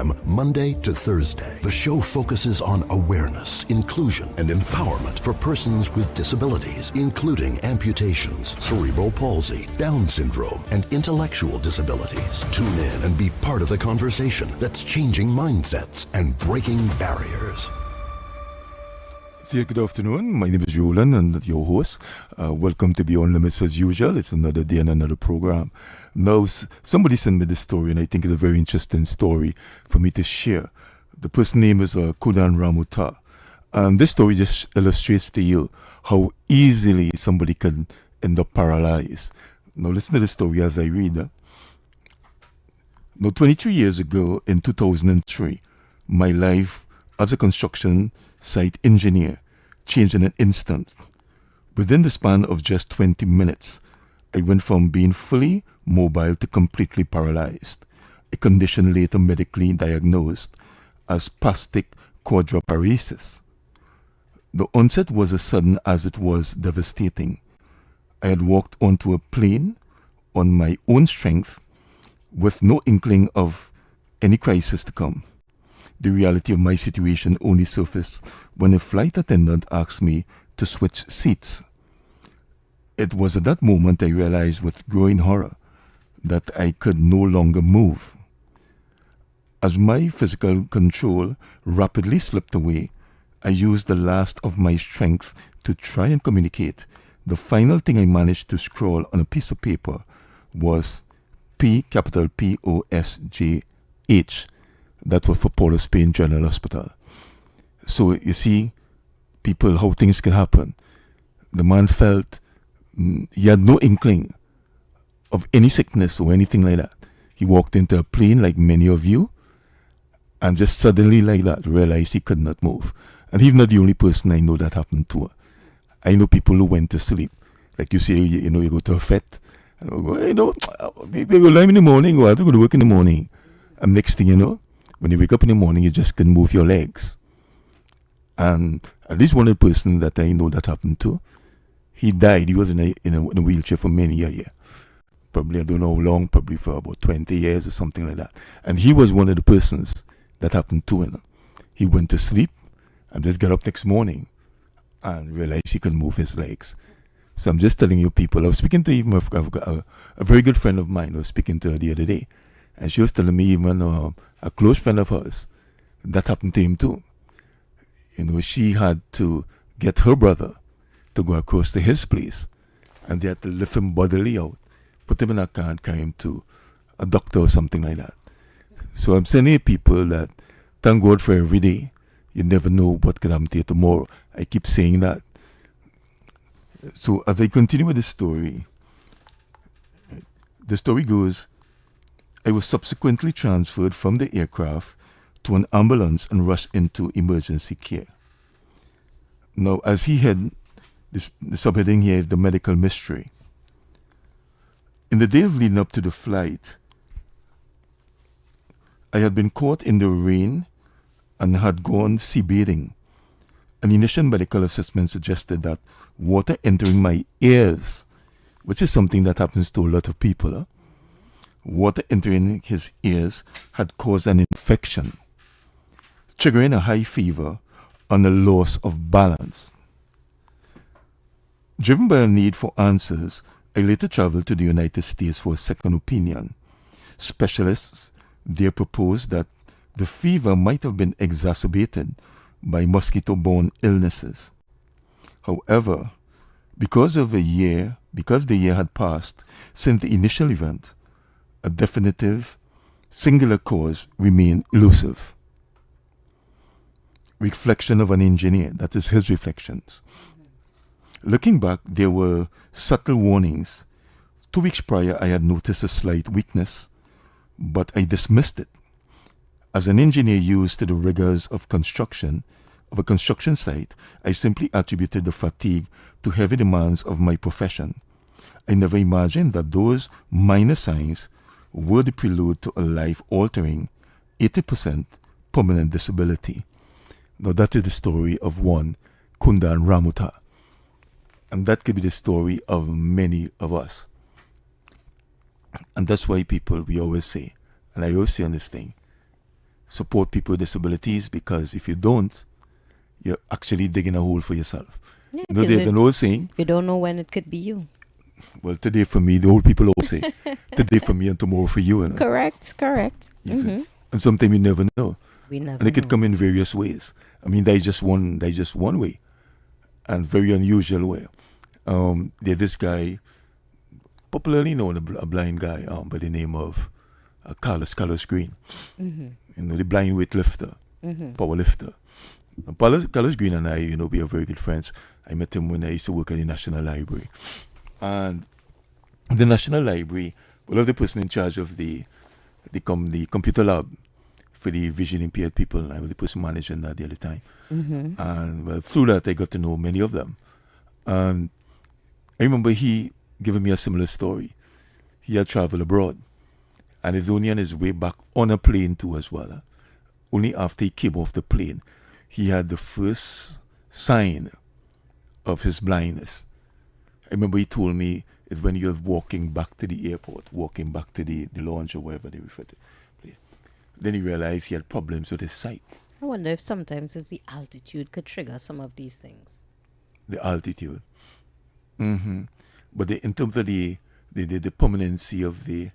p.m. Monday to Thursday. The show focuses on awareness, inclusion, and empowerment for persons with disabilities, including amputations, cerebral palsy, Down syndrome, and intellectual disabilities. Tune in and be part of the conversation that's changing mindsets and breaking barriers. Good afternoon. My name is Roland and your host. Welcome to Beyond Limits as usual. It's another day and another program. Now, somebody sent me this story and I think it's a very interesting story for me to share. The person's name is Kudan Ramuta. And this story just illustrates to you how easily somebody can end up paralyzed. Now, listen to the story as I read. Now, 23 years ago in 2003, my life as a construction site engineer changed in an instant. Within the span of just 20 minutes, I went from being fully mobile to completely paralyzed, a condition later medically diagnosed as spastic quadriparesis. The onset was as sudden as it was devastating. I had walked onto a plane on my own strength with no inkling of any crisis to come. The reality of my situation only surfaced when a flight attendant asked me to switch seats. It was at that moment I realized with growing horror that I could no longer move. As my physical control rapidly slipped away, I used the last of my strength to try and communicate. The final thing I managed to scrawl on a piece of paper was capital P-O-S-J-H. That was for Port of Spain General Hospital. So you see, people, how things can happen. The man felt he had no inkling of any sickness or anything like that. He walked into a plane like many of you and just suddenly like that realized he could not move. And he's not the only person I know that happened to. I know people who went to sleep. Like you say, you go to a fete and they go live in the morning or I have to go to work in the morning. And next thing you know, when you wake up in the morning, you just can move your legs. And at least one person that I know that happened to, he died. He was in a wheelchair for many a year. Probably, I don't know how long, probably for about 20 years or something like that. And he was one of the persons that happened to him. He went to sleep and just got up next morning and realized he could move his legs. So I'm just telling you people, I was speaking to even a very good friend of mine. I was speaking to her the other day. And she was telling me even a close friend of hers, that happened to him too. She had to get her brother to go across to his place. And they had to lift him bodily out, put him in a car and carry him to a doctor or something like that. So I'm saying people that thank God for every day. You never know what could happen to you tomorrow. I keep saying that. So as I continue with the story goes, I was subsequently transferred from the aircraft to an ambulance and rushed into emergency care. Now, as he had, the subheading here is the medical mystery. In the days leading up to the flight, I had been caught in the rain and had gone sea bathing. An initial medical assessment suggested that water entering my ears, which is something that happens to a lot of people, water entering his ears had caused an infection, triggering a high fever and a loss of balance. Driven by a need for answers, I later traveled to the United States for a second opinion. Specialists there proposed that the fever might have been exacerbated by mosquito-borne illnesses. However, because the year had passed since the initial event, a definitive, singular cause remained elusive. Reflection of an engineer, that is his reflections. Looking back, there were subtle warnings. 2 weeks prior, I had noticed a slight weakness, but I dismissed it. As an engineer used to the rigors of a construction site, I simply attributed the fatigue to heavy demands of my profession. I never imagined that those minor signs were the prelude to a life-altering, 80% permanent disability. Now that is the story of one Kundan Ramuta. And that could be the story of many of us. And that's why people, we always say, and I always say on this thing, support people with disabilities, because if you don't, you're actually digging a hole for yourself. Yeah, You know, there's an old saying, you don't know when it could be you. well, today for me, the old people always say, today for me and tomorrow for you. You know? Correct. You see? And sometimes you never know. We never And it could know. come in various ways. I mean, that is just one way, and very unusual way. There's this guy, popularly known, a blind guy, by the name of Carlos Green. You know, the blind weightlifter, power lifter. Carlos Green and I, you know, we are very good friends. I met him when I used to work at the National Library. And in the National Library, one of the person in charge of the computer lab for the vision impaired people, and I was the person managing that the other time. And well, through that, I got to know many of them. And I remember he giving me a similar story. He had traveled abroad, and he's only on his way back on a plane too as well. Only after he came off the plane, he had the first sign of his blindness. I remember he told me it's when he was walking back to the airport, walking back to the lounge or wherever they refer to. Then he realized he had problems with his sight. I wonder if sometimes it's the altitude could trigger some of these things. The altitude. But in terms of the permanency of the...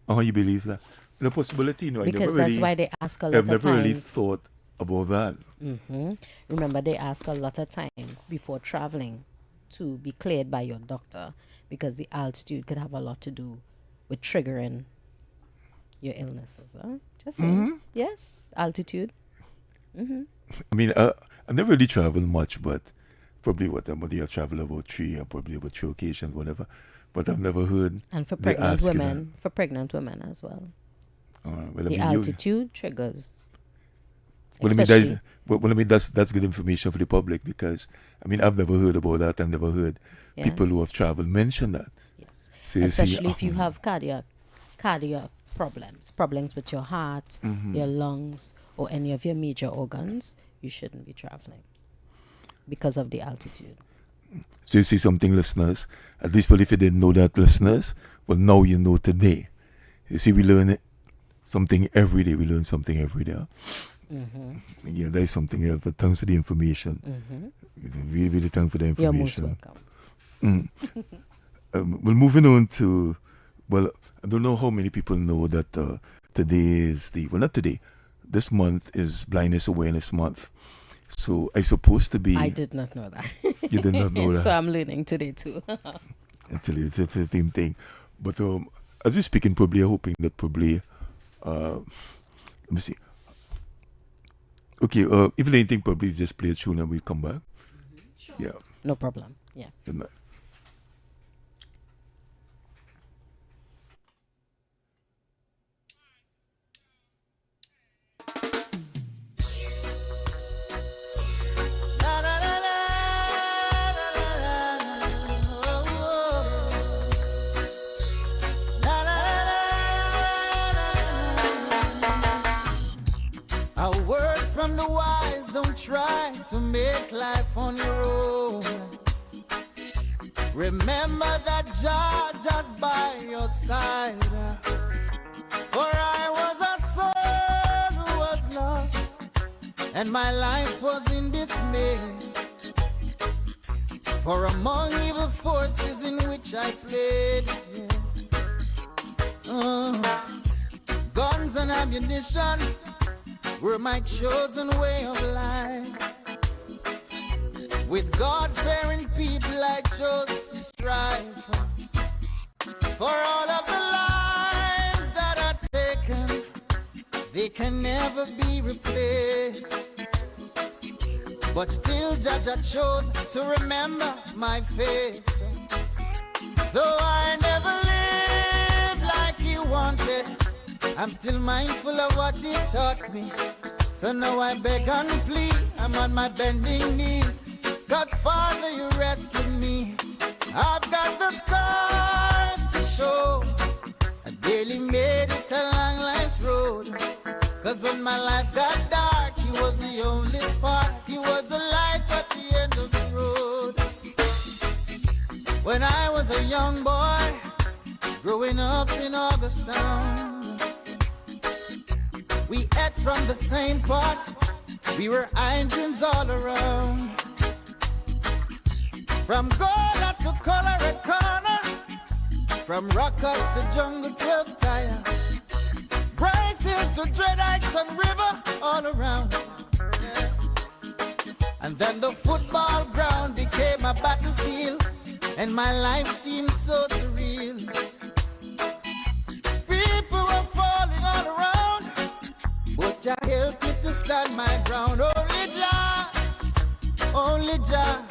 Oh, you believe that? The possibility, no. Because that's why they ask a lot of times. I've never really thought about that. Remember, they ask a lot of times before traveling to be cleared by your doctor, because the altitude could have a lot to do with triggering your illnesses. Huh? Just saying. Yes, altitude. I mean, I never really traveled much, but probably I've traveled about three occasions, whatever. But I've never heard. And for they pregnant asking women, as well. Well, The altitude triggers. Well, I mean, that's good information for the public, because, I mean, I've never heard about that. I've never heard people who have traveled mention that. Yes. So especially if you have cardiac problems with your heart, your lungs, or any of your major organs, you shouldn't be traveling because of the altitude. So you see something, listeners, at least, well, if you didn't know that, listeners, well, now you know today. You see, we learn something every day. We learn something every day. Yeah, there's something else, but thanks for the information. Really, really thanks for the information. You're most welcome. Well, moving on to, well, I don't know how many people know that today is not today, this month is Blindness Awareness Month. So I supposed to be... I did not know that. You did not know that? So I'm learning today too. Actually, it's the same thing. But as we're speaking, probably I'm hoping that probably... let me see. Okay, if anything, probably just play a tune and we'll come back. Sure. Yeah. No problem. Yeah. Good night. A word from the wise, don't try to make life on your own. Remember that Jah just by your side. For I was a soul who was lost, and my life was in dismay. For among evil forces in which I played, guns and ammunition were my chosen way of life. With God-fearing people I chose to strive. For all of the lives that are taken, they can never be replaced. But still Jah chose to remember my face. Though I never lived like he wanted, I'm still mindful of what he taught me. So now I beg and plead, I'm on my bending knees. 'Cause Father, you rescued me. I've got the scars to show. I daily made it along life's road. 'Cause when my life got dark, he was the only spark. He was the light at the end of the road. When I was a young boy, growing up in Augustown, We ate from the same pot. We were Indians all around. From Gola to Colorado Corner, from Rockers to Jungle 12 Tire, Bryce Hill to Dread Heights and River, all around. Yeah. And then the football ground became a battlefield, and my life seemed so surreal. People were falling all around, but Jah helped me to stand my ground. Only Jah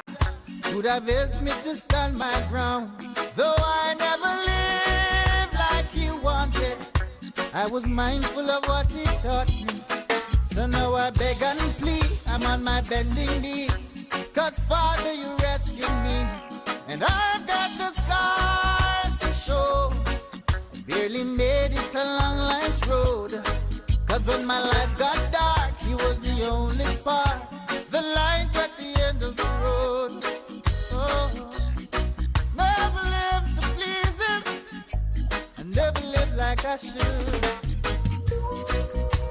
would have helped me to stand my ground. Though I never lived like He wanted, I was mindful of what He taught me. So now I beg and plead, I'm on my bending knees, 'cause Father, you rescued me, and I've got the scars to show. I barely made it along life's road, 'cause when my life got dark, He was the only spark, the light at the end of the road. Oh, never lived to please Him, I never lived like I should.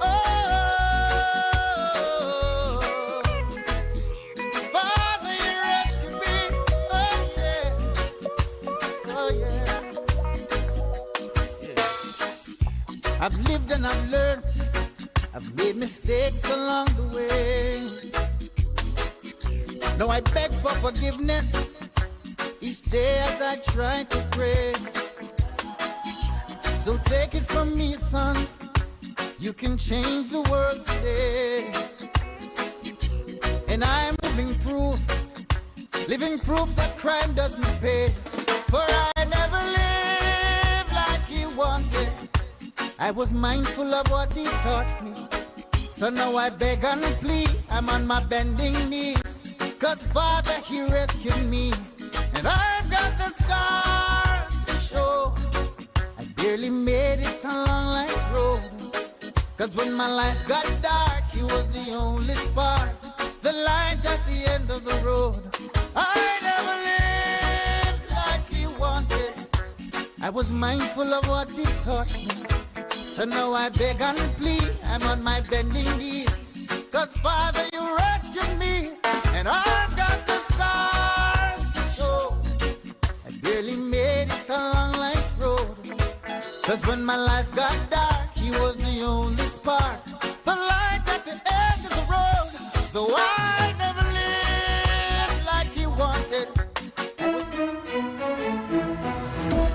Oh, Father, you rescued me. Oh yeah, oh yeah. I've lived and I've learned. I've made mistakes along the way. Now I beg for forgiveness each day as I try to pray. So take it from me, son, you can change the world today. And I'm living proof that crime doesn't pay. For I never lived like He wanted, I was mindful of what He taught me. So now I beg and plead, I'm on my bending knees, 'cause Father, He rescued me, and I've got the scars to show. I barely made it along life's road, 'cause when my life got dark, He was the only spark, the light at the end of the road. I never lived like He wanted, I was mindful of what He taught me. So now I beg and plead, I'm on my bending knees, 'cause Father, you rescued me, and I've got the scars to show. I barely made it along life's road, 'cause when my life got dark, He was the only spark, the light at the end of the road. Though I never lived like He wanted.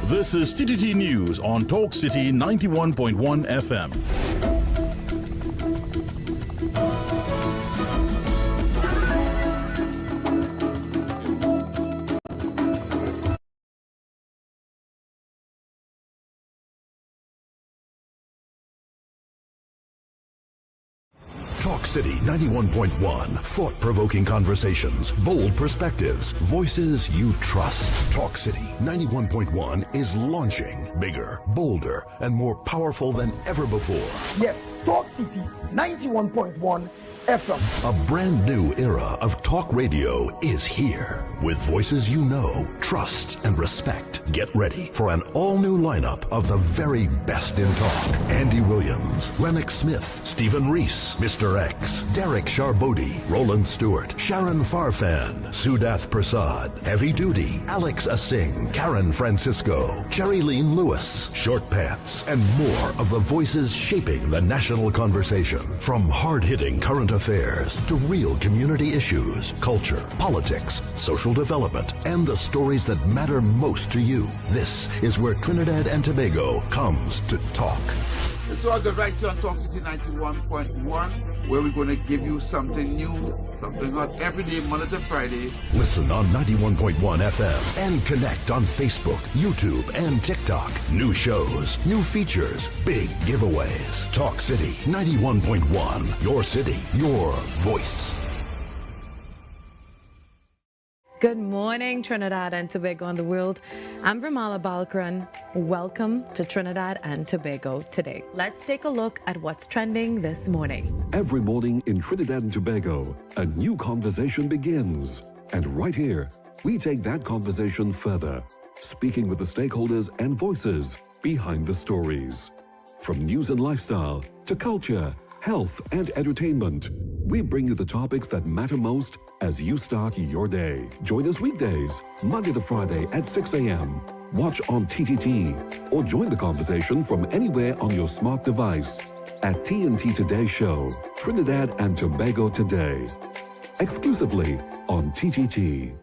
This is TTT News on Talk City 91.1 FM. Talk City 91.1. Thought-provoking conversations, bold perspectives, voices you trust. Talk City 91.1 is launching bigger, bolder, and more powerful than ever before. Yes, Talk City 91.1 FM. A brand new era of talk radio is here. With voices you know, trust, and respect. Get ready for an all-new lineup of the very best in talk. Andy Williams, Lennox Smith, Stephen Reese, Mr. X, Derek Charbodi, Roland Stewart, Sharon Farfan, Sudath Prasad, Heavy Duty, Alex Asing, Karen Francisco, Jerry Lean Lewis, Short Pants, and more of the voices shaping the national conversation. From hard-hitting current affairs to real community issues, culture, politics, social development, and the stories that matter most to you. This is where Trinidad and Tobago comes to talk. It's all good right here on Talk City 91.1, where we're going to give you something new, something hot every day, Monday to Friday. Listen on 91.1 FM and connect on Facebook, YouTube, and TikTok. New shows, new features, big giveaways. Talk City 91.1. Your city, your voice. Good morning, Trinidad and Tobago and the world. I'm Bramala Balkaran. Welcome to Trinidad and Tobago today. Let's take a look at what's trending this morning. Every morning in Trinidad and Tobago, a new conversation begins. And right here, we take that conversation further, speaking with the stakeholders and voices behind the stories. From news and lifestyle to culture, health, and entertainment. We bring you the topics that matter most as you start your day. Join us weekdays, Monday to Friday at 6 a.m. Watch on TTT or join the conversation from anywhere on your smart device at TNT Today Show, Trinidad and Tobago Today. Exclusively on TTT.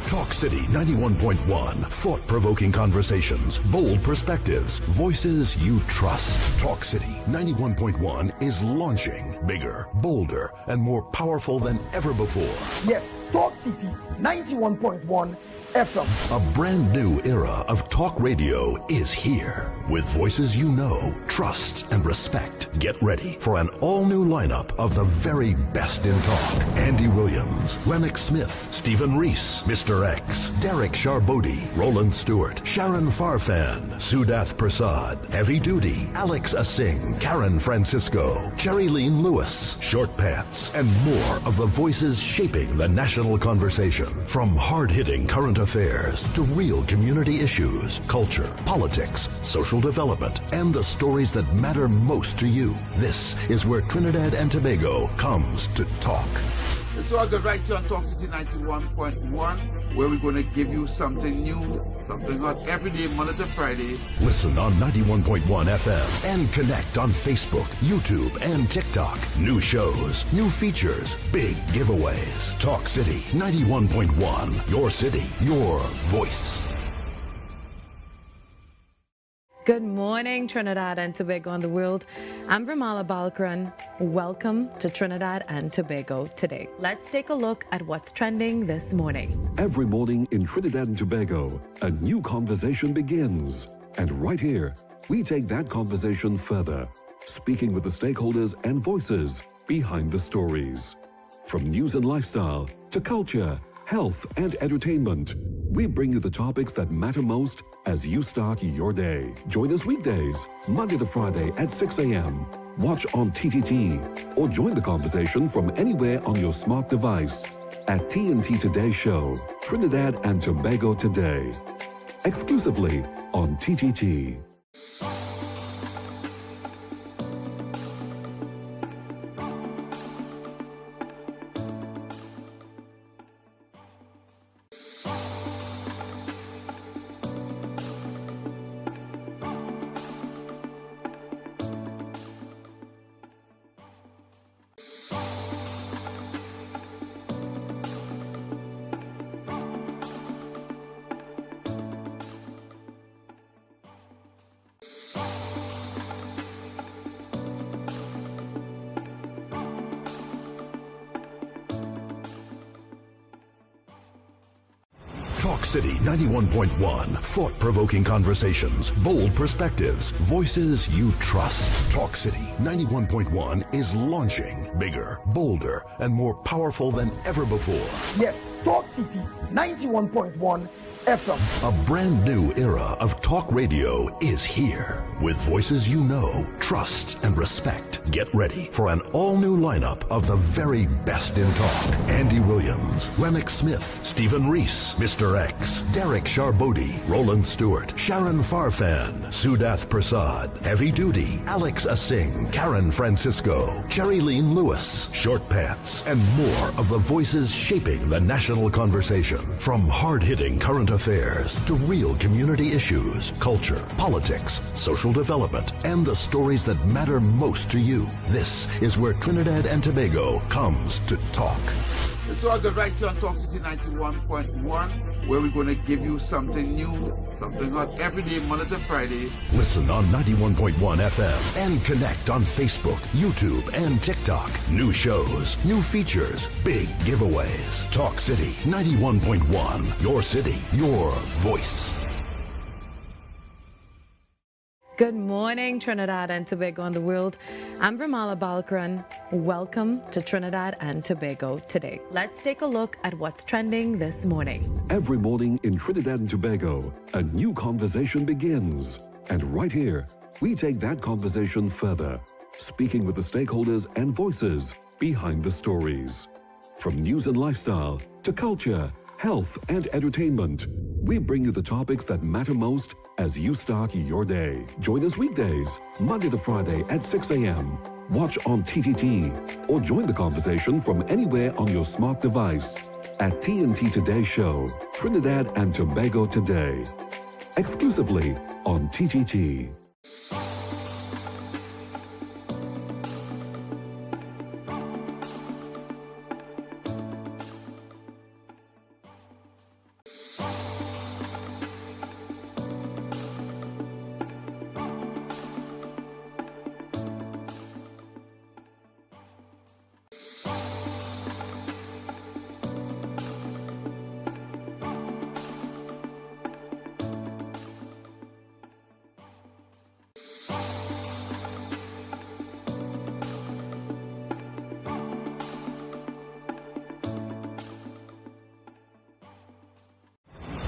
Talk City 91.1. Thought-provoking conversations, bold perspectives, voices you trust. Talk City 91.1 is launching bigger, bolder, and more powerful than ever before. Yes, Talk City 91.1 FM. A brand new era of talk radio is here. With voices you know, trust, and respect. Get ready for an all-new lineup of the very best in talk. Andy Williams, Lennox Smith, Stephen Reese, Mr. X, Derek Charbodi, Roland Stewart, Sharon Farfan, Sudath Prasad, Heavy Duty, Alex Asing, Karen Francisco, Cherry Lean Lewis, Short Pants, and more of the voices shaping the national conversation. From hard-hitting current affairs to real community issues, culture, politics, social development, and the stories that matter most to you. This is where Trinidad and Tobago comes to talk. It's all good right here on Talk City 91.1, where we're going to give you something new, something hot every day, Monday to Friday. Listen on 91.1 FM and connect on Facebook, YouTube, and TikTok. New shows, new features, big giveaways. Talk City 91.1. Your city, your voice. Good morning, Trinidad and Tobago and the world. I'm Ramala Balkaran. Welcome to Trinidad and Tobago today. Let's take a look at what's trending this morning. Every morning in Trinidad and Tobago, a new conversation begins. And right here, we take that conversation further, speaking with the stakeholders and voices behind the stories. From news and lifestyle to culture, health, and entertainment, we bring you the topics that matter most as you start your day. Join us weekdays, Monday to Friday at 6 a.m. Watch on TTT or join the conversation from anywhere on your smart device at TNT Today Show, Trinidad and Tobago Today. Exclusively on TTT. Talk City 91.1. Thought-provoking conversations, bold perspectives, voices you trust. Talk City 91.1 is launching bigger, bolder, and more powerful than ever before. Yes, Talk City 91.1 FM. A brand new era of talk radio is here. With voices you know, trust, and respect. Get ready for an all-new lineup of the very best in talk. Andy Williams, Lennox Smith, Stephen Reese, Mr. X, Derek Charbodi, Roland Stewart, Sharon Farfan, Sudath Prasad, Heavy Duty, Alex Asing, Karen Francisco, Cherry Lean Lewis, Short Pants, and more of the voices shaping the national conversation. From hard-hitting current affairs to real community issues, culture, politics, social development, and the stories that matter most to you. This is where Trinidad and Tobago comes to talk. It's all good right here on Talk City 91.1, where we're going to give you something new, something hot every day, Monday to Friday. Listen on 91.1 FM and connect on Facebook, YouTube, and TikTok. New shows, new features, big giveaways. Talk City 91.1. Your city, your voice. Good morning, Trinidad and Tobago and the world. I'm Ramala Balkaran. Welcome to Trinidad and Tobago today. Let's take a look at what's trending this morning. Every morning in Trinidad and Tobago, a new conversation begins. And right here, we take that conversation further, speaking with the stakeholders and voices behind the stories. From news and lifestyle to culture, health and entertainment, we bring you the topics that matter most as you start your day. Join us weekdays, Monday to Friday at 6 a.m. Watch on TTT or join the conversation from anywhere on your smart device at TNT Today Show, Trinidad and Tobago Today, exclusively on TTT.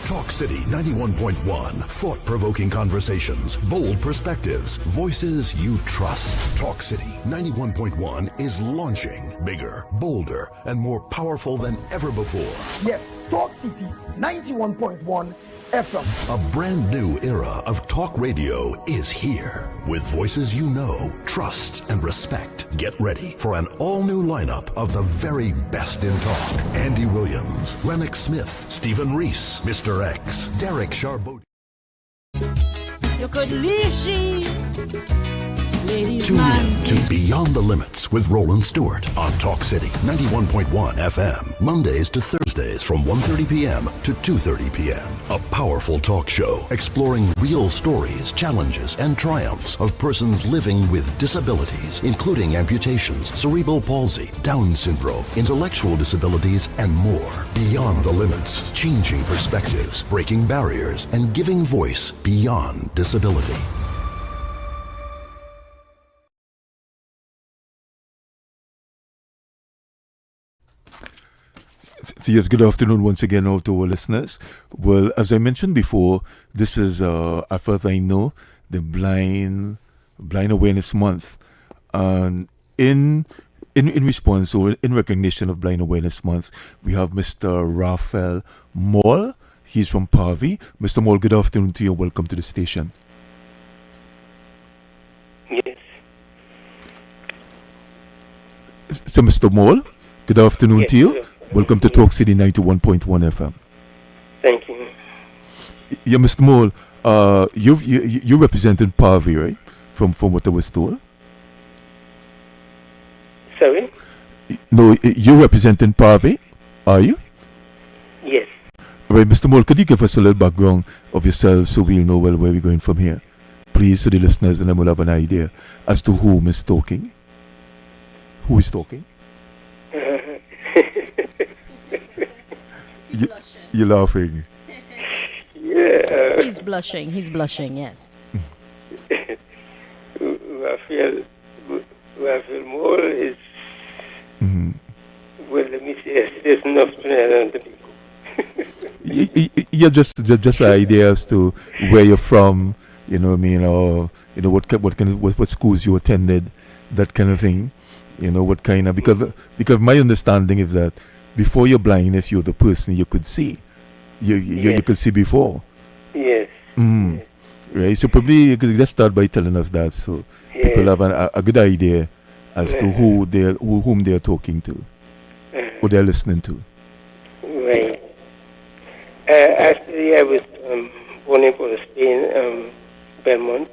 Talk City 91.1. Thought-provoking conversations, bold perspectives, voices you trust. Talk City 91.1 is launching bigger, bolder, and more powerful than ever before. Yes, Talk City 91.1 FM. A brand new era of talk radio is here. With voices you know, trust, and respect. Get ready for an all-new lineup of the very best in talk. Andy Williams, Lennox Smith, Stephen Reese, Mr. X, Derek Charbot. You could leave she. Tune in to Beyond the Limits with Roland Stewart on Talk City 91.1 FM. Mondays to Thursdays from 1:30 p.m. to 2:30 p.m. A powerful talk show exploring real stories, challenges, and triumphs of persons living with disabilities, including amputations, cerebral palsy, Down syndrome, intellectual disabilities, and more. Beyond the Limits, changing perspectives, breaking barriers, and giving voice beyond disability. So yes, good afternoon once again all to our listeners. Well, as I mentioned before, this is, as far as I know, the Blind Awareness Month. And in response or in recognition of Blind Awareness Month, we have Mr. Raphael Moll. He's from Pavi. Mr. Moll, good afternoon to you. Welcome to the station. Yes. So, Mr. Moll, good afternoon to you. Welcome to Talk City 91.1 FM. Thank you. Yeah, Mr. Moll, you represented Pavi, right? From what I was told. Sorry? No, you representing Pavi, are you? Yes. Right, Mr. Moll, could you give us a little background of yourself so we'll know where we're going from here? Please, so the listeners and then we'll have an idea as to whom is talking. Who is talking? You're laughing. Yeah. He's blushing, yes. Raphael Moll is, well, let me say, there's enough to Yeah, just an idea as to where you're from, you know what I mean, or, you know, what schools you attended, that kind of thing. You know, what kind of, because my understanding is that before your blindness, you're the person you could see. You could see before. Yes. Yes. Right. So probably you could just start by telling us that, so people have a good idea as to whom they are talking to, who they are listening to. Right. Actually, I was born in Port of Spain, Belmont.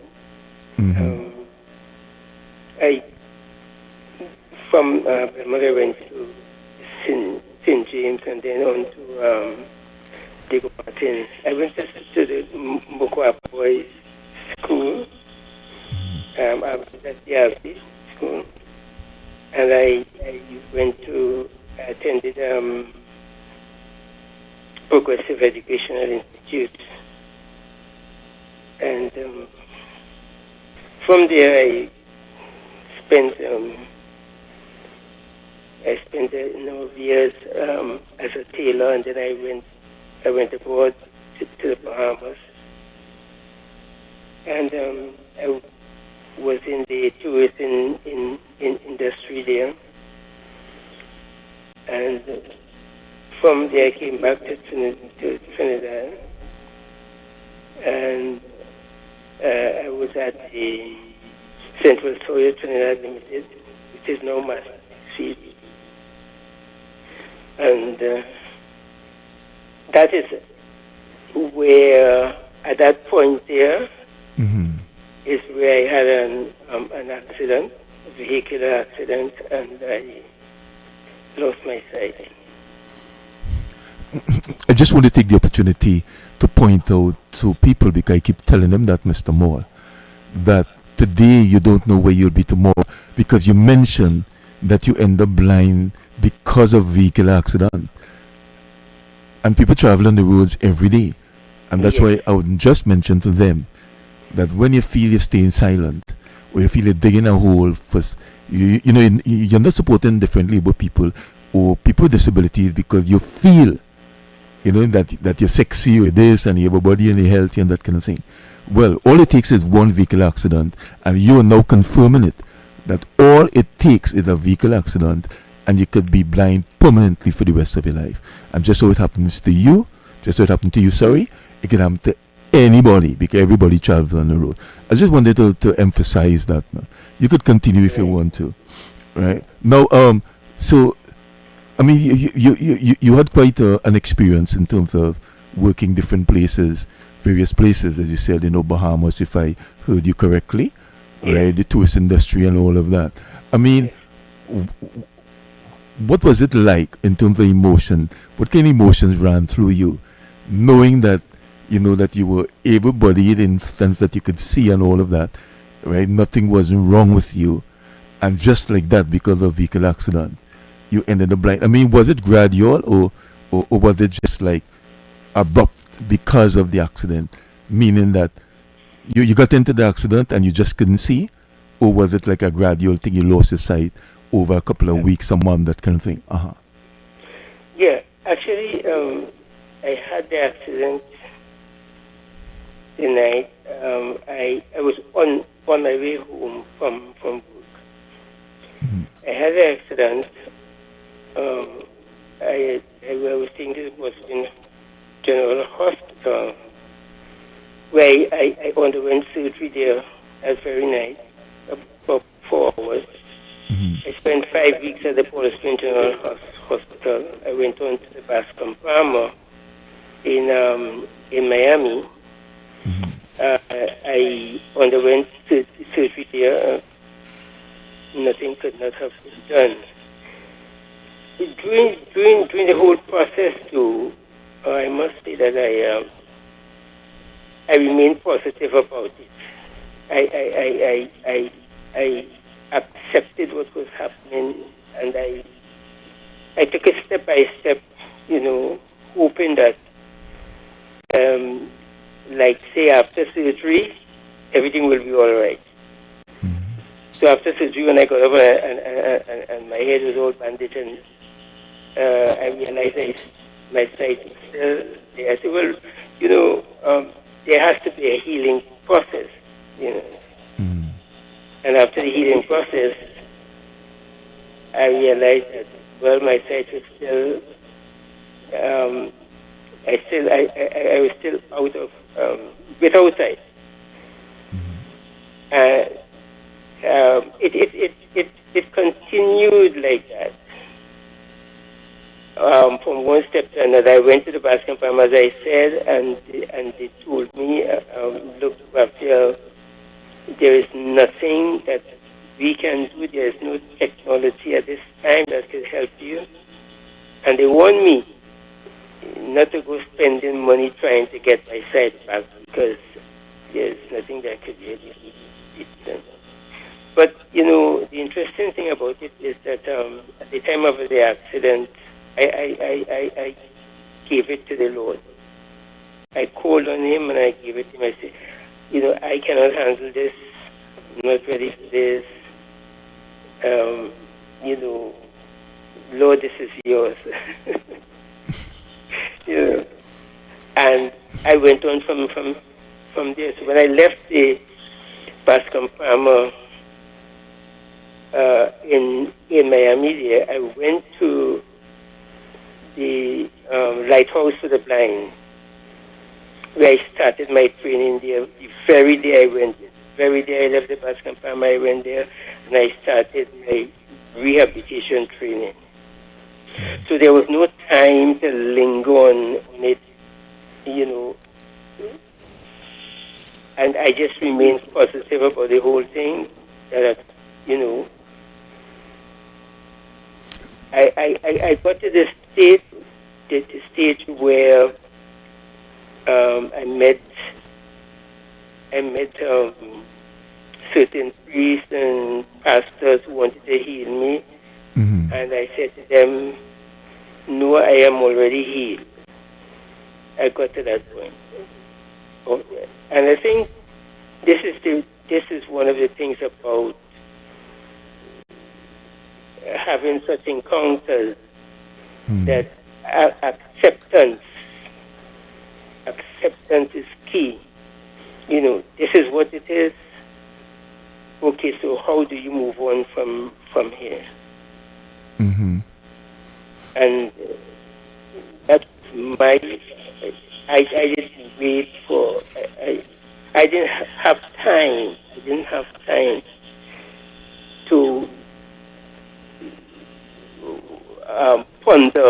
From Belmont, I went to St. James and then on to Diego Martin. I went to the Mokwa Boys School. I was at the RP school. And I attended Progressive Educational Institute. And from there I spent a number of years as a tailor, and then I went abroad to the Bahamas, and I was in the tourist in industry there, and from there I came back to Trinidad, and I was at the Central Soya Trinidad Limited, which is now Master Seed. And that is where, at that point there, is where I had an accident, a vehicular accident, and I lost my sight. I just want to take the opportunity to point out to people, because I keep telling them that, Mr. Moore, that today you don't know where you'll be tomorrow, because you mentioned that you end up blind because of vehicle accident. And people travel on the roads every day. And that's why I would just mention to them that when you feel you're staying silent, or you feel you're digging a hole, you're not supporting differently about people or people with disabilities because you feel, that you're sexy or this and you have a body and you're healthy and that kind of thing. Well, all it takes is one vehicle accident, and you're now confirming it, that all it takes is a vehicle accident and you could be blind permanently for the rest of your life. And just so it happens to you, it can happen to anybody, because everybody travels on the road. I just wanted to emphasize that. You could continue if you want to, right? Now, so, I mean, you had quite an experience in terms of working different places, various places, as you said, Bahamas, if I heard you correctly, right? The tourist industry and all of that. I mean, what was it like in terms of emotion? What kind of emotions ran through you, knowing that, that you were able-bodied in the sense that you could see and all of that, right? Nothing was wrong with you. And just like that, because of vehicle accident, you ended up blind. I mean, was it gradual or was it just like abrupt because of the accident? Meaning that you got into the accident and you just couldn't see? Or was it like a gradual thing, you lost your sight over a couple of weeks, a month, that kind of thing? Yeah, actually, I had the accident the night. I was on my way home from work. I had the accident. I was thinking it was in General Hospital, where I underwent surgery there that very night, about 4 hours. I spent 5 weeks at the Port of Spain General Hospital. I went on to the Bascom Palmer in Miami. I underwent surgery there. Nothing could not have been done. During the whole process, too, I must say that I remained positive about it. I accepted what was happening, and I took it step by step, hoping that, like say after surgery, everything will be all right. So after surgery, when I got over and my head was all bandaged, and I realized my sight was still there. I said, well, there has to be a healing process, And after the healing process, I realized that, well, my sight was still, I was still out of, without sight. It continued like that. From one step to another, I went to the Bascom Farm, as I said, and they told me, look, Raphael, there is nothing that we can do. There is no technology at this time that can help you. And And they warned me not to go spending money trying to get my sight back because there's nothing that could really be done. But, the interesting thing about it is that at the time of the accident, I gave it to the Lord. I called on him and I gave it to him. I said, I cannot handle this. I'm not ready for this. Lord, this is yours. And I went on from there. So when I left the Bascom Farmer in Miami there, I went to the Lighthouse for the Blind, where I started my training there. The very day I went there, very day I left the Bascom Farmer, I went there and I started my rehabilitation training. So there was no time to linger on it, and I just remained positive about the whole thing. That I got to the stage where I met certain priests and pastors who wanted to heal me, and I said to them, "No, I am already healed." I got to that point. And I think this is one of the things about having such encounters, that acceptance is key. This is what it is. Okay, so how do you move on from here? And that's I didn't wait for. I didn't have time. I didn't have time to ponder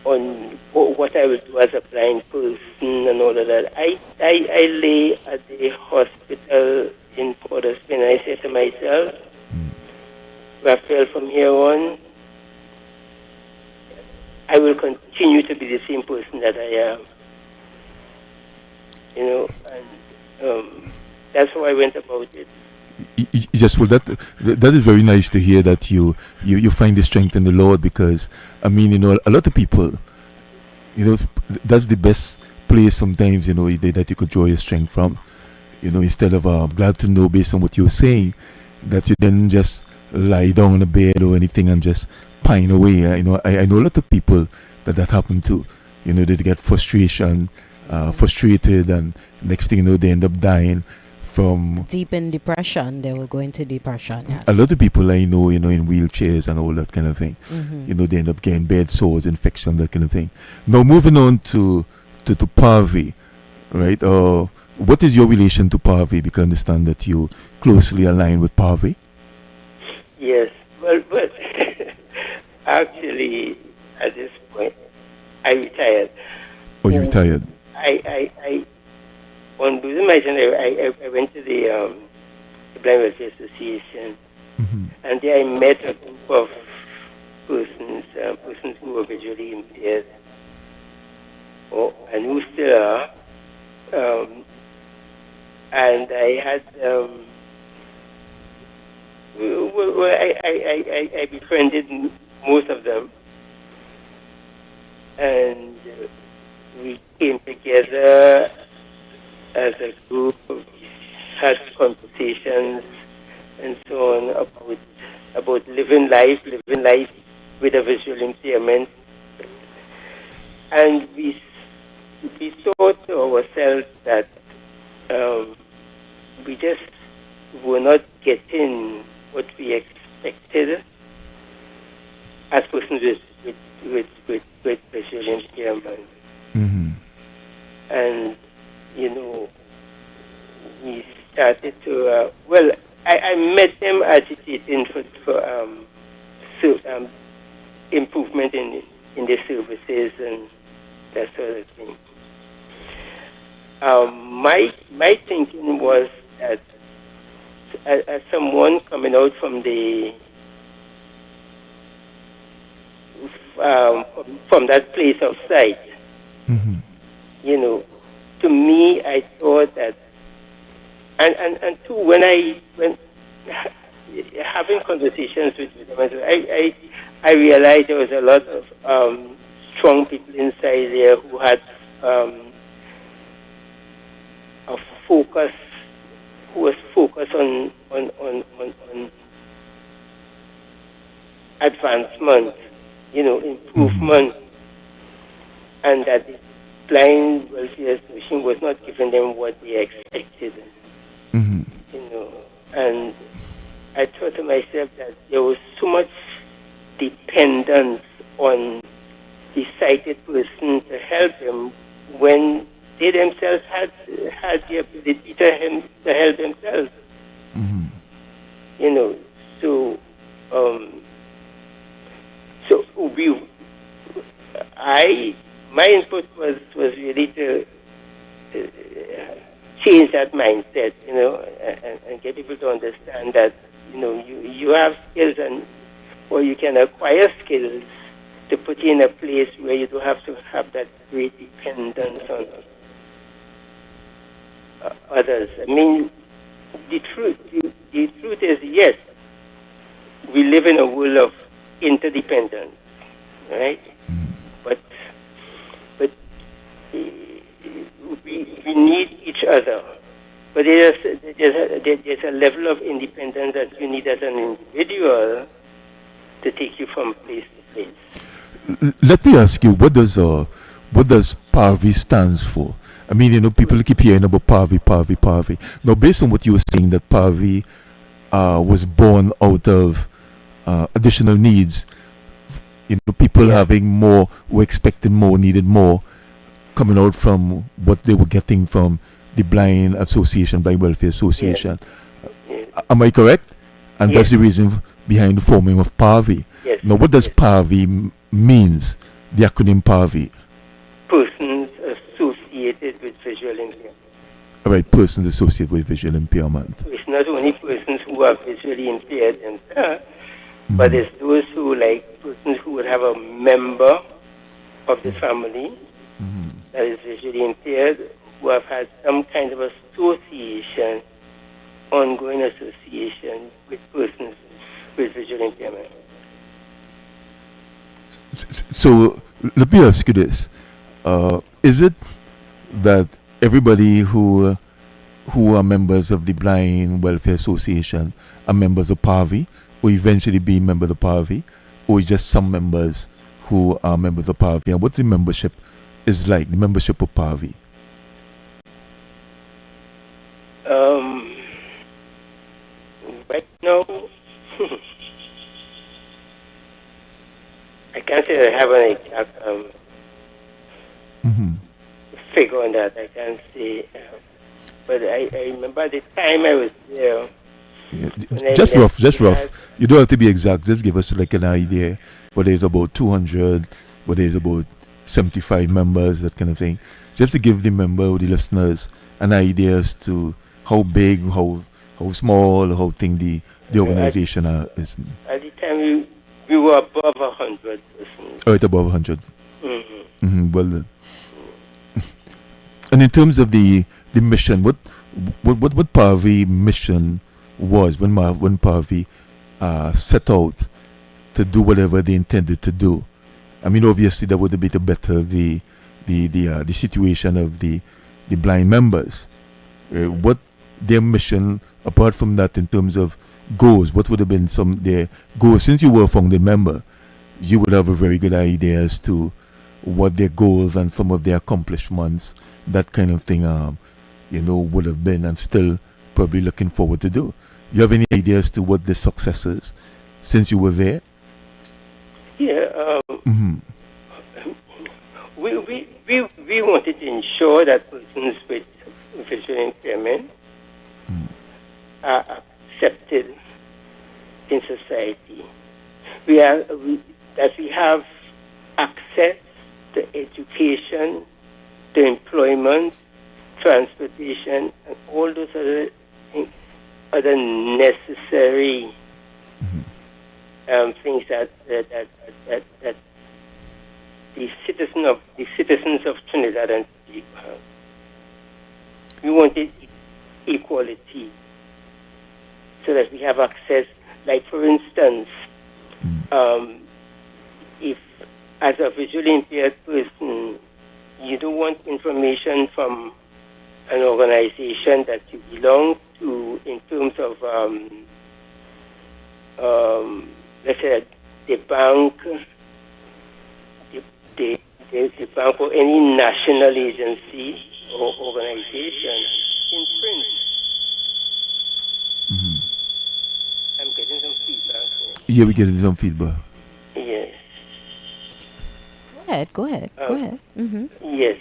on what I would do as a blind person and all of that. I lay at the hospital in Port of Spain. I said to myself, Raphael, from here on, I will continue to be the same person that I am. And that's how I went about it. Yes, well, that is very nice to hear that you find the strength in the Lord, because a lot of people, that's the best place sometimes, that you could draw your strength from. Instead of glad to know, based on what you're saying, that you then just lie down on a bed or anything and just pine away. I know a lot of people that happened to. They get frustrated, and next thing you know, they end up dying from deep in depression. They will go into depression. Yes. A lot of people I know, in wheelchairs and all that kind of thing. They end up getting bed sores, infection, that kind of thing. Now, moving on to Parvi, right? What is your relation to Parvi? Because I understand that you closely aligned with Parvi. Yes, well, but actually, at this point, I retired. Oh, you retired? I on losing my son, I went to the Blind Welfare Association, and there I met a group of persons who were visually impaired, and who still are. And I had, I befriended most of them, and we came together as a group, had conversations and so on about living life with a visual impairment. And we thought to ourselves that we just were not getting what we expected as persons with visual impairment. And we started to, I met them agitating for improvement in the services and that sort of thing. My thinking was that as someone coming out from the from that place of sight. You know, to me, I thought that, and too, when having conversations with them, I realized there was a lot of strong people inside there who had a focus, who was focused on advancement, you know, improvement, and that the blind welfare association was not giving them what they expected. You know, and I thought to myself that there was so much dependence on the sighted person to help them when they themselves had the ability to help themselves. You know, so my input was really to change that mindset, you know, and get people to understand that, you know, you have skills or you can acquire skills to put you in a place where you don't have to have that great dependence on others. I mean, the truth is, yes, we live in a world of interdependence, right? But we need each other. But there's a level of independence that you need as an individual to take you from place to place. Let me ask you, what does PARVI stands for? I mean, you know, people keep hearing about PARVI. Now, based on what you were saying, that PARVI was born out of additional needs, you know, people having more, were expecting more, needed more, coming out from what they were getting from the Blind Association, Blind Welfare Association. Am I correct? And that's the reason behind the forming of PARVI. Now, what does PARVI means? The acronym PARVI. Persons associated with visual impairment. All right, persons associated with visual impairment. So it's not only persons who are visually impaired themselves, but it's those who, like, persons who would have a member of the family that is visually impaired, who have had some kind of association, ongoing association with persons with visual impairment. So let me ask you this: is it that everybody who are members of the Blind Welfare Association are members of PARVI, or eventually be members of PARVI, or is just some members who are members of PARVI? And what the membership is like, the membership of PARVI? Right now, I can't say I have an exact figure on that. I can't say, but I remember the time I was there. Just rough. You don't have to be exact. Just give us like an idea. But there's about 200, but there's about 75 members, that kind of thing. Just to give the member or the listeners an idea as to how big, how small, how thing the organization is. At the time, we were above 100 persons. Oh, it's above 100. Well then. And in terms of the mission, what PARVI mission was when PARVI set out to do whatever they intended to do? I mean, obviously that would be to better the situation of the blind members. What their mission, apart from that, in terms of goals, what would have been some their goals? Since you were a founding member, you would have a very good idea as to what their goals and some of their accomplishments, that kind of thing, would have been, and still probably looking forward to do. You have any ideas to what the success is since you were there? Yeah. We wanted to ensure that persons with visual impairment are accepted in society. That we have access to education, to employment, transportation, and all those other necessary things that the citizens of Trinidad and Tobago. We wanted equality, so that we have access. Like for instance, if as a visually impaired person, you don't want information from an organization that you belong to in terms of, let's say, the bank, the bank or any national agency or organization in print. I'm getting some feedback. Yeah, we're getting some feedback. Yes. Go ahead. Mm-hmm. Yes.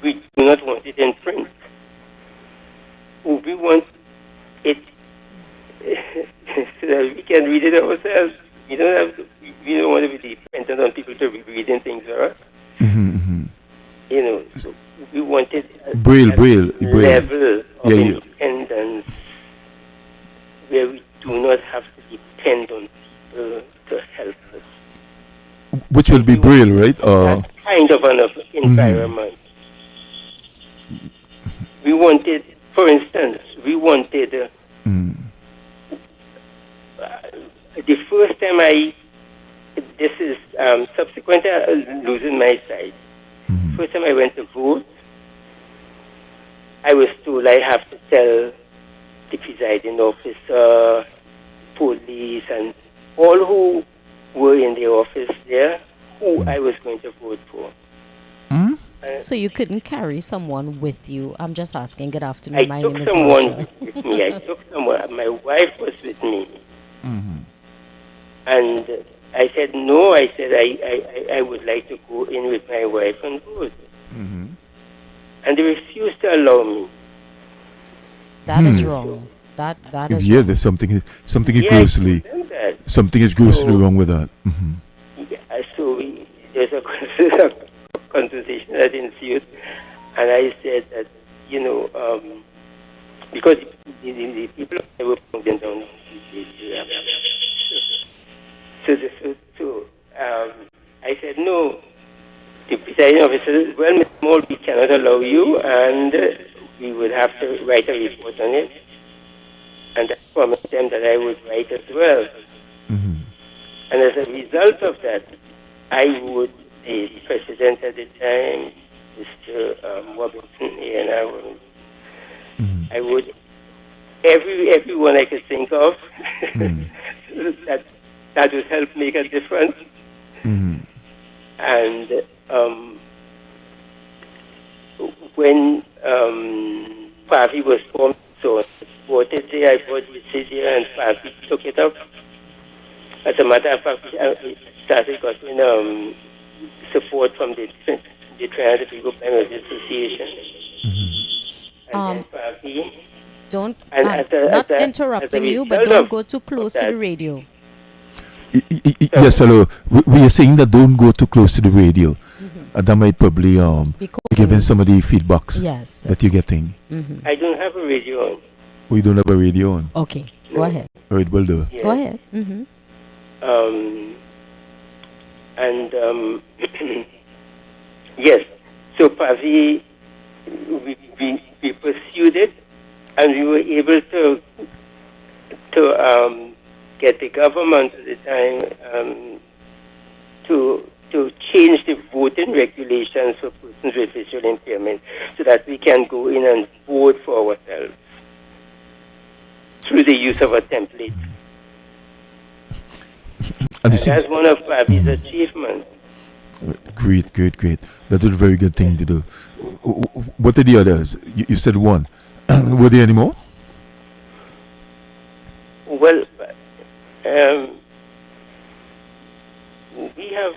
We do not want it in print. We want it so that we can read it ourselves. We don't want to be dependent on people to be reading things for us. You know, so we wanted Braille. level of independence where we do not have to depend on people to help us. Which will be Braille, right? That kind of an environment. We wanted, for instance, the first time this is subsequent to losing my sight. First time I went to vote, I was told I have to tell the presiding officer, police, and all who were in the office there who I was going to vote for. So you couldn't carry someone with you? I'm just asking. Good afternoon. My name is someone Marsha. with me. I took someone. My wife was with me. And I said, no, I said, I would like to go in with my wife and vote. And they refused to allow me. That is wrong. That is yeah, wrong. there's something is Yes, grossly wrong with that. So there's a conversation that ensued, and I said that, you know, because the people I were pointing down, so I said, no, the presiding officer, well, Mr. Moore, we cannot allow you, and we would have to write a report on it. And I promised them that I would write as well. And as a result of that, I would, the president at the time, Mr. Robinson, I would, everyone I could think of, that would help make a difference. And when PAVI was formed, so I brought the city and PAVI took it up. As a matter of fact, we started getting support from the Trinidad and Tobago Blind Association. And then PAVI. Not interrupting you, but don't go too close to the radio. Yes, hello. We are saying that don't go too close to the radio. That might probably be giving some of the feedbacks that you're getting. I don't have a radio on. We don't have a radio on. Okay, go ahead. All right, well done. Yes. Go ahead. Yes, so PAVI, we pursued it, and we were able to get the government at the time to change the voting regulations for persons with visual impairment so that we can go in and vote for ourselves through the use of a template. And that's one of PAVI's achievements. Great. That's a very good thing to do. What are the others? You said one. Were there any more? Well, we have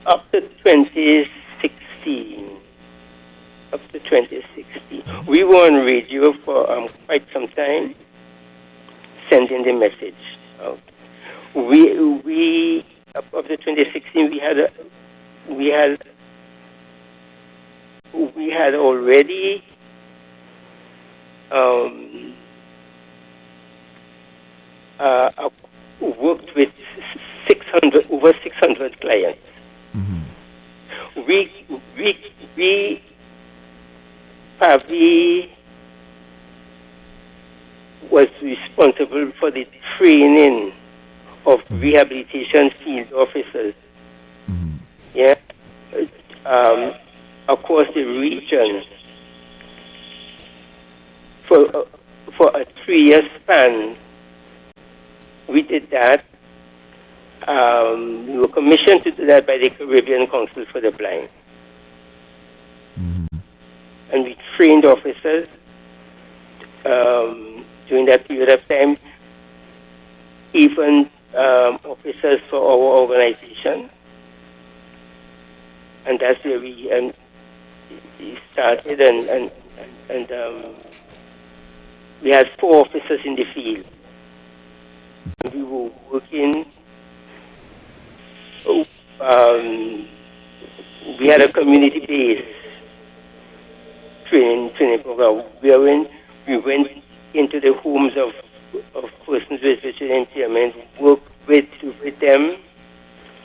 up to 2016. We were on radio for quite some time, sending the message out. We up to 2016 we had already worked with 600 clients. We probably was responsible for the training of rehabilitation field officers. Yeah, across the region for a 3-year span. We did that. We were commissioned to do that by the Caribbean Council for the Blind. And we trained officers during that period of time, even officers for our organization. And that's where we started, and we had 4 officers in the field. We were working. We had a community-based training program wherein we went into the homes of persons with visual impairment, worked with them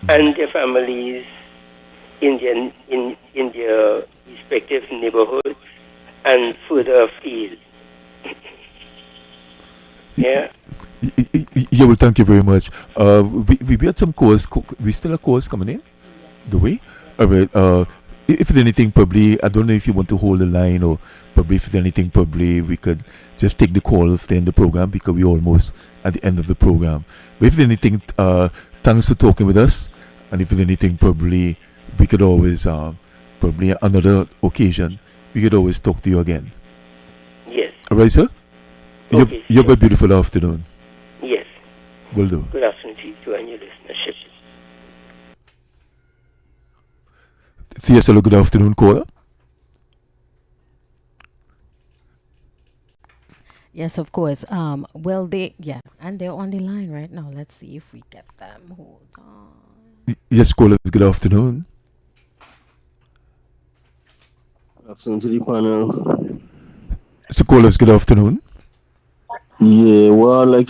and their families in their respective neighborhoods and further afield. Yeah. Yeah, well, thank you very much. We had some course. We still a course coming in? Yes. Do we? All right. If there's anything, probably, I don't know if you want to hold the line, or probably if there's anything, probably we could just take the calls in the program, because we're almost at the end of the program. But if there's anything, thanks for talking with us. And if there's anything, probably we could always, probably another occasion, we could always talk to you again. Yes. All right, sir? Okay, you have a beautiful afternoon. Yes. Will do. Good afternoon to you too and your listenership. Yes, hello, good afternoon, caller. Yes, of course. Well, and they're on the line right now. Let's see if we get them. Hold on. Yes, caller, good afternoon. Good afternoon to the panel. So, callers, good afternoon. Yeah, well, I'd like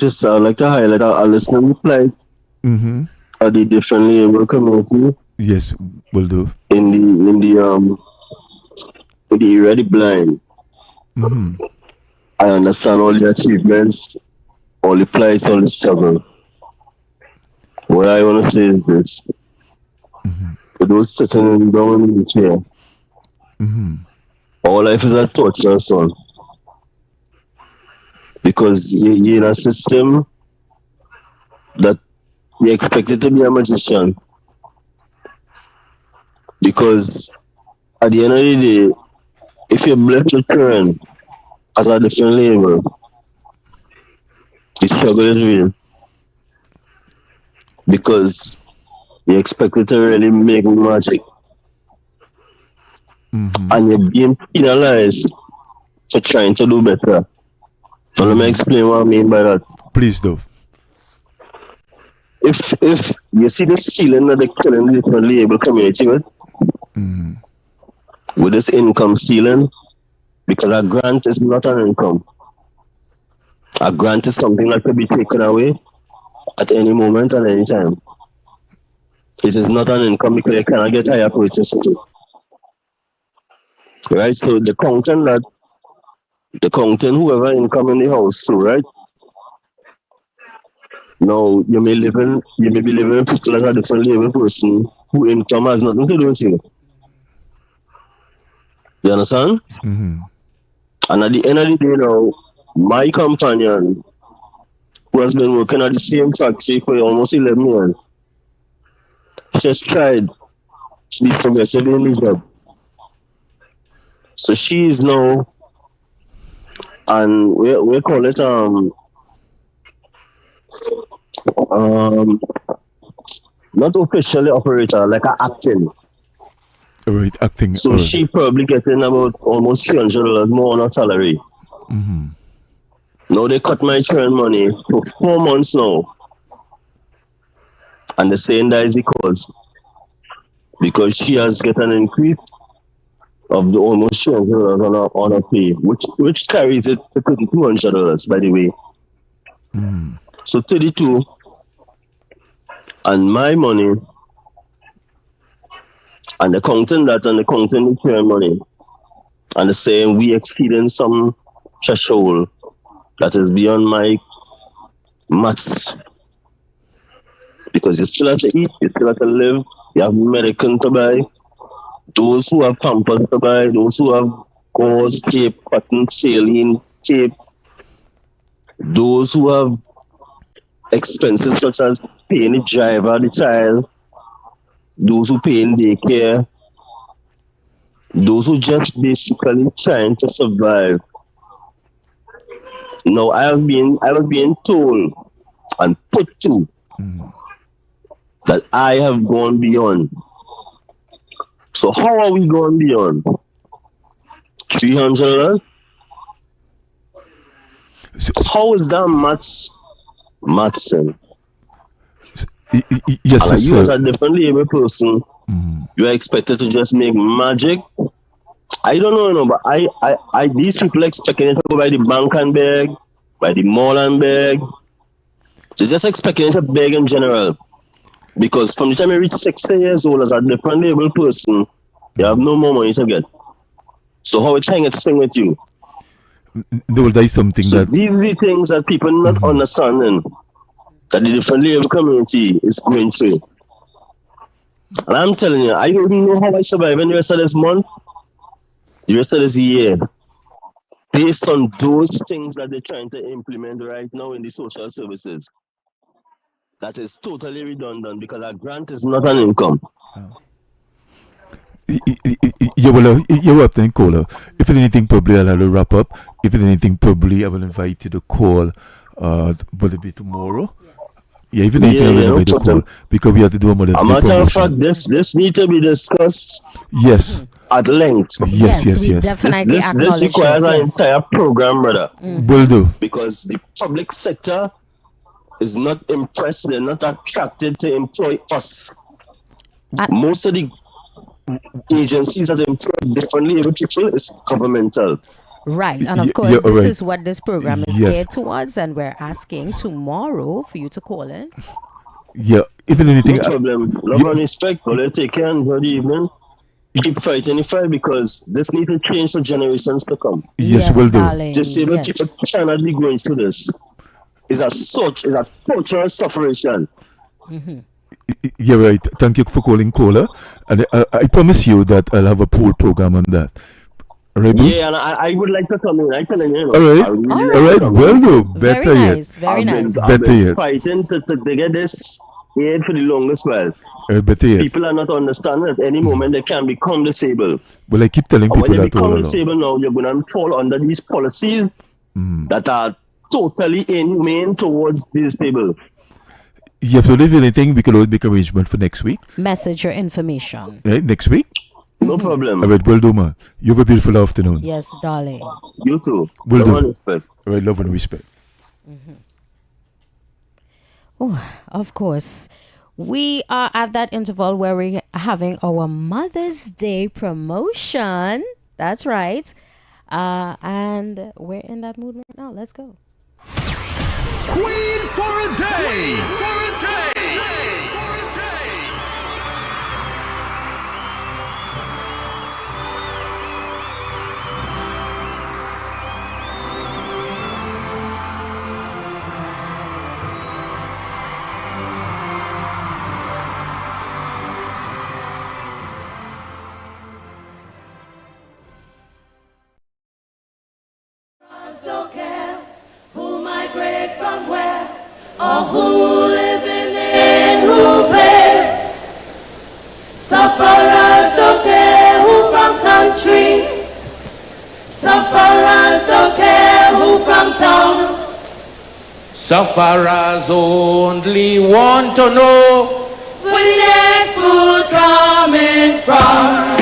to highlight our listener reply at the differently able community. Yes, will do. In the area of the blind. I understand all the achievements, all the plights, all the struggle. What I want to say is this: for those sitting down in the chair, our life is a torture, son. Because you're in a system that you're expected to be a magician. Because at the end of the day, if you're blessed with children as a different label, the struggle is real. Because you're expected to really make magic. And you're being penalized for trying to do better. So let me explain what I mean by that. Please do. If you see the ceiling that they're killing the different label community with this income ceiling, because a grant is not an income. A grant is something that can be taken away at any moment and any time. It is not an income because you cannot get higher purchase to. Right? So the counting whoever income in the house too, right? Now you may be living with people as a different level person who income has nothing to do with you. You understand? And at the end of the day now, my companion, who has been working at the same factory for almost 11 years, she's tried to be progressive in the job. So she is now, and we call it not officially operator, like an acting. Right, acting. So she probably getting about almost $300 more on her salary. Now they cut my churn money for 4 months now. And they're saying that is because she has get an increase of the almost $300 on her pay, which carries it to $200, by the way. So 32 and my money and the counting that and the counting the current money and the saying we exceeding some threshold that is beyond my maths. Because you still have to eat, you still have to live, you have medicine to buy, those who have pampers to buy, those who have gauze, tape, cotton, saline, tape, those who have expenses such as paying the driver, the child, those who pay in daycare, those who just basically trying to survive. Now I was being told and put to that I have gone beyond. So how are we going beyond? $300? How is that maths? Yes, and you as sir. a differently able person, you are expected to just make magic. I don't know, but I these people expecting it to go by the bank and beg, by the mall and beg. They're just expecting it to beg in general. Because from the time you reach 60 years old as a differently able person, you have no more money to get. So how it's hanging swing with you? No, that is something So that these are the things that people not understanding that the differently able community is going through. And I'm telling you, I don't know how I survive in the rest of this month, the rest of this year, based on those things that they're trying to implement right now in the social services. That is totally redundant because a grant is not an income. you will have to call her. If it's anything, probably I'll have to wrap up. If it's anything, probably I will invite you to call. Will it be tomorrow? Yeah, if it's anything, I will invite you to call because we have to do a Mother's A Day matter of promotion. fact, this need to be discussed Yes, at length. yes. we definitely This acknowledge requires this. an Yes. entire program, brother. Will do. Because the public sector is not impressed, they're not attracted to employ us. Most of the agencies that employ differently able people is governmental. Right, and of course, you're this right. is what this program is Yes. geared towards, and we're asking tomorrow for you to call in. Yeah, if it's anything, No problem. Love and respect. Well, take care and enjoy the evening. Keep fighting the fight because this needs to change for generations to come. yes, will do. darling. Disabled Yes. people cannot be going through this. It's a cultural separation. You're right. Thank you for calling, caller. And I promise you that I'll have a poll program on that. All right, boo? Yeah, and I would like to come in. I tell you, All right. I really All like All to right, come well, in. do. Very Better yet. nice, very I've nice. been Better yet. fighting to get this aid for the longest while. Better yet. People are not understanding at any moment they can become disabled. Well, I keep telling And when people you that all become along. disabled now, you're going to fall under these policies that are totally inhumane towards the disabled. Yeah, so if anything, we can always make arrangement for next week. Message your information. Right, next week? No problem. All right, well do, man. You have a beautiful afternoon. Yes, darling. You too. Will Love do. and respect. All right, love and respect. Oh, of course. We are at that interval where we're having our Mother's Day promotion. That's right. And we're in that mood right now. Let's go. Queen for a day! For a day! For a day! Don't care who migrate from where or who living in who pay. Sufferers don't care who from country. Sufferers don't care who from town. Sufferers only want to know Where the next food coming from.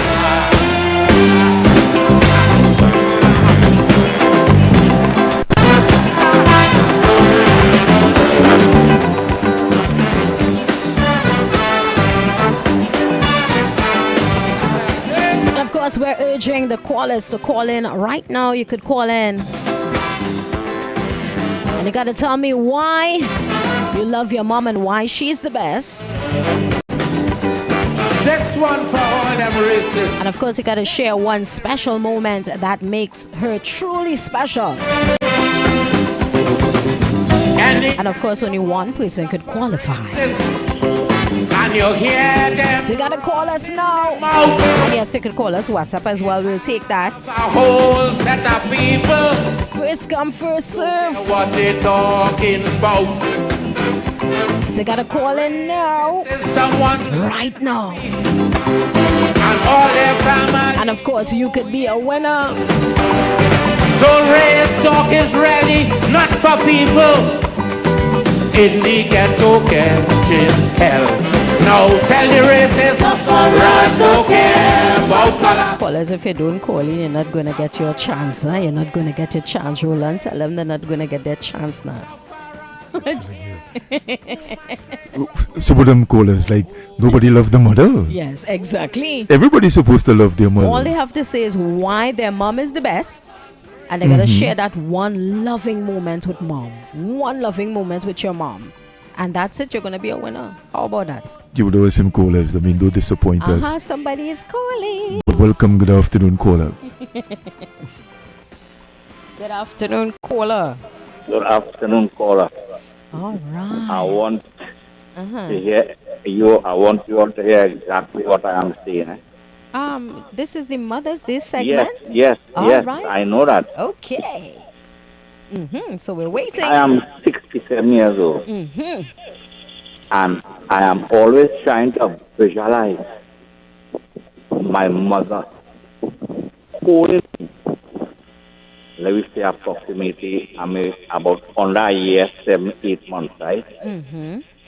And of course, we're urging the callers to call in right now. You could call in And you gotta tell me why you love your mom and why she's the best. Next one for all them races. And of course, you gotta share one special moment that makes her truly special. And of course, only one person could qualify. And you hear them. So you gotta call us now. And yes, you could call us WhatsApp as well. We'll take that. A whole set of people. First come, first serve. What they talking about? So you gotta call in now. Right now. And all their family. And of course, you could be a winner. The race talk is ready, not for people. In the ghetto catching hell. Now tell the racists, right, don't care about color. Callers, if you don't call in, you're not going to get your chance. Huh? You're not going to get your chance, Roland. Tell them they're not going to get their chance now. Some of them callers, like, nobody loved the mother. Yes, exactly. Everybody's supposed to love their mother. All they have to say is why their mom is the best. And they gotta share that one loving moment with mom. One loving moment with your mom. And that's it, you're gonna be a winner. How about that? You would always some callers. I mean, don't disappoint us. Somebody is calling. Welcome, good afternoon, caller. Good afternoon, caller. Good afternoon, caller. All right. I want to hear you. I want you all to hear exactly what I am saying. This is the Mother's Day segment? Yes, right. I know that. Okay. So we're waiting. I am 67 years old. And I am always trying to visualize my mother holding me. Let me say approximately, I mean, about under a year, 7-8 months, right?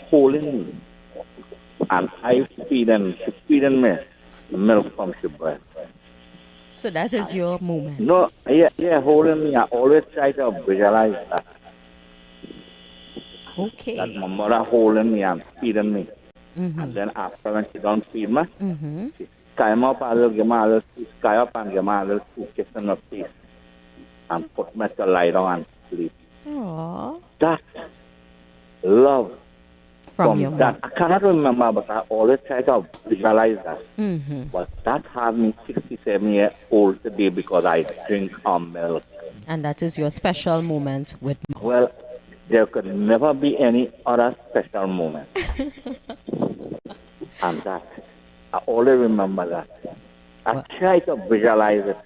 Holding me. And I feeding me milk from the breast. So that is your moment. No, holding me. I always try to visualize that. Okay. That my mother holding me and feeding me. And then after when she don't feed me, she sky me up a little, give me a little, sky up and give me a little kiss in my face. And put me to lie down and sleep. Aww. That love from your that, mom. I cannot remember, but I always try to visualize that. But that had me 67 years old today because I drink her milk. And that is your special moment with mom. Well, there could never be any other special moment. And that, I always remember that. I try to visualize it.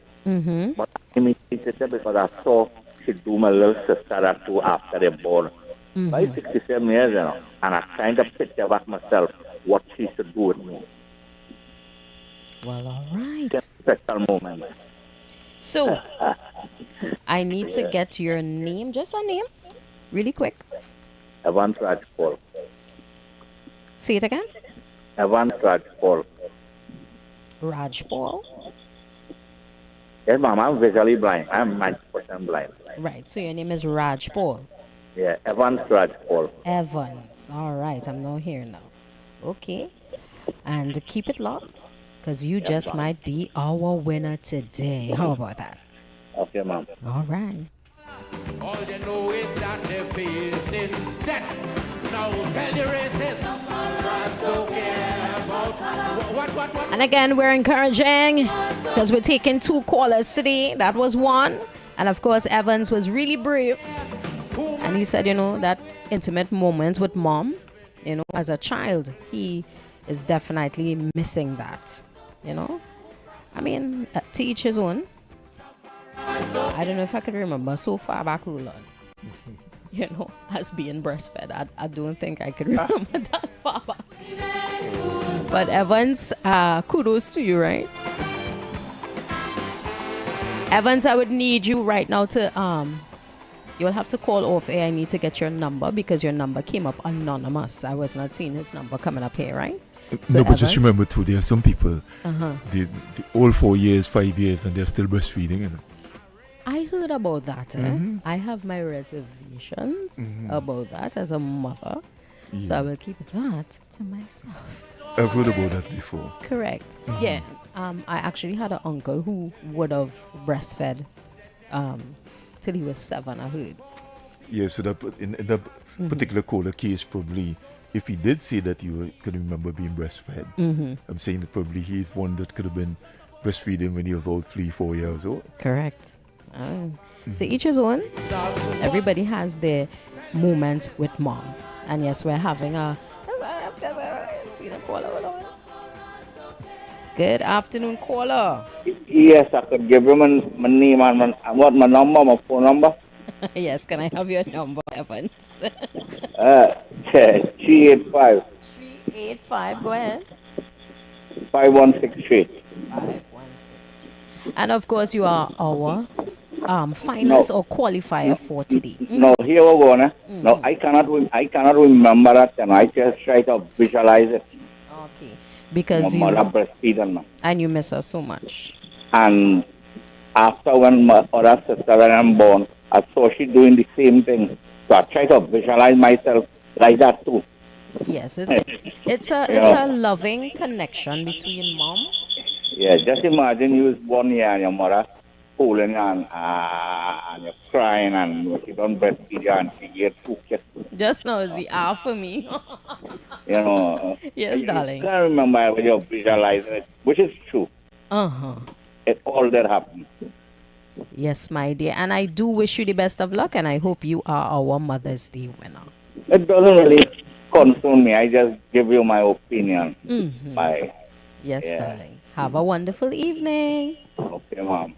But I imitated it because I saw she do my little sister that too after they born. By 67 years, and I kind of picture back myself what she should do with me. Well, all right. Just special moment. So, I need to get your name, just a name, really quick. Evans Raj Paul. Say it again. Evans Raj Paul. Raj Paul. Yes, ma'am, I'm visually blind. I'm 90% blind. Right, so your name is Raj Paul. Yeah, Evans Raj Paul. Evans. All right, I'm now here now. Okay. And keep it locked, because you just might be our winner today. How about that? Okay, ma'am. All right. All they know is that they're facing death. Now tell the racists, I don't care about what. And again, we're encouraging, because we're taking 2 callers today. That was one. And of course, Evans was really brave. And he said, that intimate moment with mom, as a child, he is definitely missing that, I mean, to each his own. I don't know if I could remember so far back, Roland, as being breastfed. I don't think I could remember that far back. But Evans, kudos to you, right? Evans, I would need you right now to, you'll have to call off air. I need to get your number because your number came up anonymous. I was not seeing his number coming up here, right? So no, but just remember too, there are some people, they all 4 years, 5 years, and they're still breastfeeding, I heard about that. I have my reservations about that as a mother. Yeah. So I will keep that to myself. I've heard about that before. Correct. Yeah. I actually had an uncle who would have breastfed till he was 7, I heard. Yeah, so that in that particular caller case, probably if he did say that you could remember being breastfed, I'm saying that probably he's one that could have been breastfeeding when he was all 3-4 years old. Correct. To each his own. Everybody has their moment with mom. And yes, we're having a. See the caller. Good afternoon, caller. Yes, I could give him my name and my number, my phone number. Yes, can I have your number, Evans? 385. 385, go ahead. 5163. 516. And of course, you are our finalist or qualifier for today. No, here we go. No, I cannot remember that, and I just try to visualize it. Okay, because my mother breastfeeding me. And you miss her so much. And after when my other sister when I'm born, I saw she doing the same thing. So I try to visualize myself like that too. Yes, it's a loving connection between mom. Yeah, just imagine you was born here and your mother pulling and you're crying and she don't breastfeed you and she gets 2 kids. Just now is the hour for me. You know. Yes, darling. I can't remember when you visualize it, which is true. It all that happened. Yes, my dear. And I do wish you the best of luck, and I hope you are our Mother's Day winner. It doesn't really concern me. I just give you my opinion. Bye. Yes, darling. Have a wonderful evening. Okay, Mom.